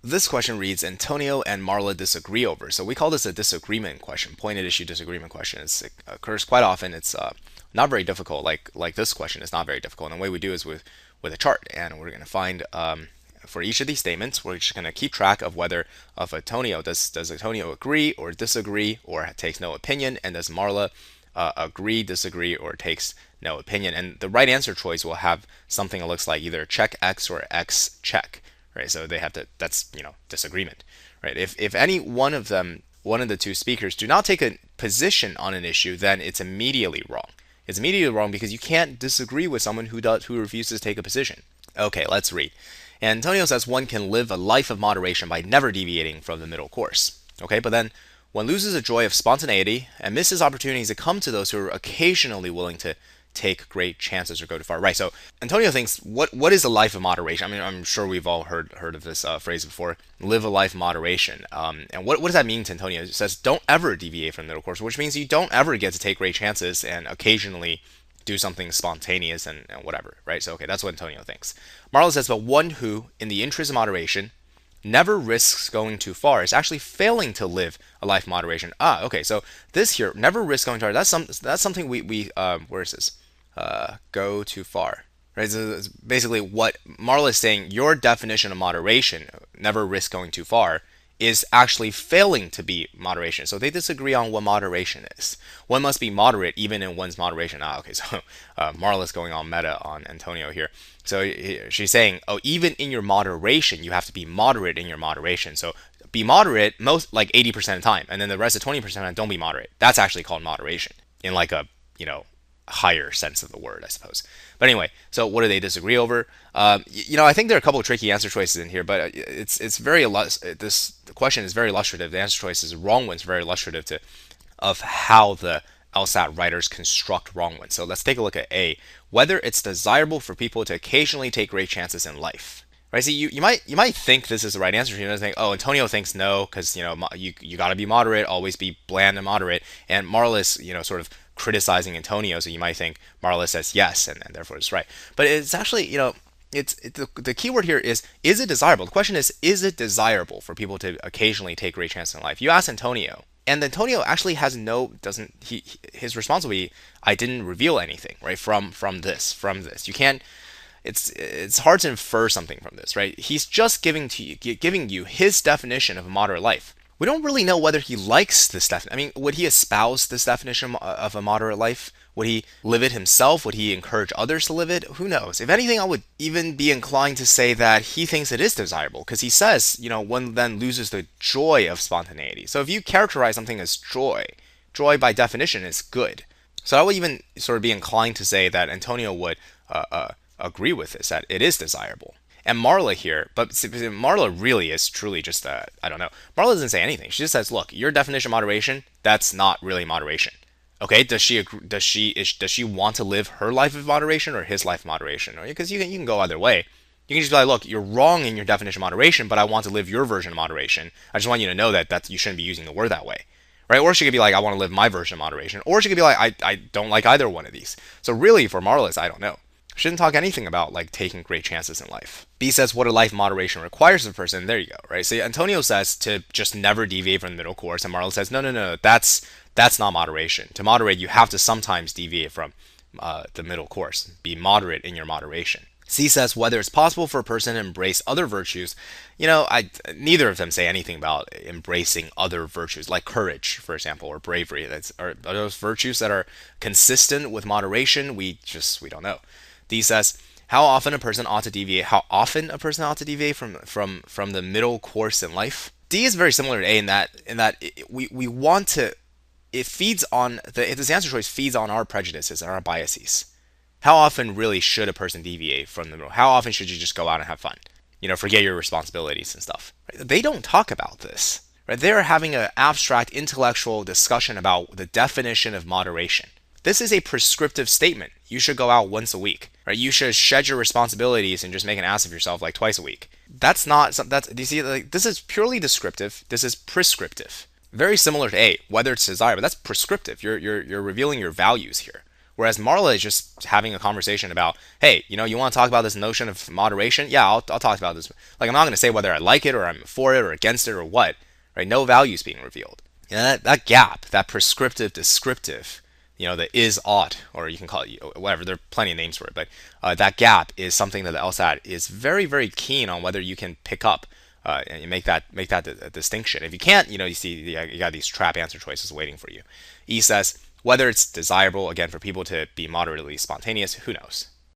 This question reads, Antonio and Marla disagree over. So we call this a disagreement question, pointed issue disagreement question. It occurs quite often. It's not very difficult. Like this question is not very difficult. And the way we do is with a chart, and we're going to find for each of these statements, we're just going to keep track of whether of Antonio does Antonio agree or disagree or takes no opinion, and does Marla agree, disagree, or takes no opinion. And the right answer choice will have something that looks like either check X or X check. Right, so they have to. That's disagreement, right? If any one of them, one of the two speakers, do not take a position on an issue, then it's immediately wrong. It's immediately wrong because you can't disagree with someone who refuses to take a position. Okay, let's read. Antonio says one can live a life of moderation by never deviating from the middle course. Okay, but then one loses the joy of spontaneity and misses opportunities that come to those who are occasionally willing to take great chances or go too far. Right. So Antonio thinks, what is a life of moderation? I mean, I'm sure we've all heard of this phrase before. Live a life of moderation. And what does that mean to Antonio? It says don't ever deviate from the middle course, which means you don't ever get to take great chances and occasionally do something spontaneous and whatever. Right. So okay, that's what Antonio thinks. Marla says, but one who, in the interest of moderation, never risks going too far is actually failing to live a life of moderation. Okay. So this here, never risk going too far. That's something we where is this? Go too far. Right? So it's basically what Marla is saying, your definition of moderation, never risk going too far, is actually failing to be moderation. So they disagree on what moderation is. One must be moderate even in one's moderation. Okay, so Marla's going on meta on Antonio here. So she's saying, oh, even in your moderation, you have to be moderate in your moderation. So be moderate most like 80% of the time, and then the rest of 20% of the time, don't be moderate. That's actually called moderation in like a, higher sense of the word, I suppose. But anyway, so what do they disagree over? I think there are a couple of tricky answer choices in here, but it's very the question is very illustrative. The answer choice is a wrong one's very illustrative of how the LSAT writers construct wrong ones. So let's take a look at A. Whether it's desirable for people to occasionally take great chances in life. Right? See, you might think this is the right answer. You might think, oh, Antonio thinks no, because you got to be moderate, always be bland and moderate, and Marla's sort of criticizing Antonio, so you might think Marla says yes, and therefore it's right. But it's actually, the key word here is it desirable? The question is it desirable for people to occasionally take great chances in life? You ask Antonio, and Antonio actually has his response will be, I didn't reveal anything, right, from this. You can't, it's hard to infer something from this, right? He's just giving you his definition of a moderate life. We don't really know whether he likes this definition. I mean, would he espouse this definition of a moderate life? Would he live it himself? Would he encourage others to live it? Who knows? If anything, I would even be inclined to say that he thinks it is desirable, because he says, one then loses the joy of spontaneity. So if you characterize something as joy by definition is good. So I would even sort of be inclined to say that Antonio would agree with this, that it is desirable. And Marla here, but Marla really is truly just, I don't know. Marla doesn't say anything. She just says, look, your definition of moderation, that's not really moderation. Okay, does she want to live her life of moderation or his life of moderation? Because you can go either way. You can just be like, look, you're wrong in your definition of moderation, but I want to live your version of moderation. I just want you to know that you shouldn't be using the word that way. Right? Or she could be like, I want to live my version of moderation. Or she could be like, I don't like either one of these. So really, for Marla, I don't know. She didn't talk anything about like taking great chances in life. B says what a life moderation requires of a person. There you go, right? So Antonio says to just never deviate from the middle course, and Marla says no, that's not moderation. To moderate, you have to sometimes deviate from the middle course. Be moderate in your moderation. C says whether it's possible for a person to embrace other virtues. Neither of them say anything about embracing other virtues, like courage, for example, or bravery. Are those virtues that are consistent with moderation? We don't know. D says how often a person ought to deviate. From the middle course in life. D is very similar to A in that we want to. It feeds on this answer choice feeds on our prejudices and our biases. How often really should a person deviate from the middle? How often should you just go out and have fun? Forget your responsibilities and stuff. Right? They don't talk about this. Right? They're having an abstract intellectual discussion about the definition of moderation. This is a prescriptive statement. You should go out once a week, right? You should shed your responsibilities and just make an ass of yourself like twice a week. That's not. Do you see? Like, this is purely descriptive. This is prescriptive. Very similar to A, whether it's desirable. That's prescriptive. You're revealing your values here. Whereas Marla is just having a conversation about, hey, you want to talk about this notion of moderation? Yeah, I'll talk about this. Like, I'm not going to say whether I like it or I'm for it or against it or what, right? No values being revealed. That gap, that prescriptive descriptive, the is ought, or you can call it whatever, there are plenty of names for it, but that gap is something that the LSAT is very, very keen on whether you can pick up and you make that a distinction. If you can't, you see you got these trap answer choices waiting for you. E says whether it's desirable again for people to be moderately spontaneous. Who knows?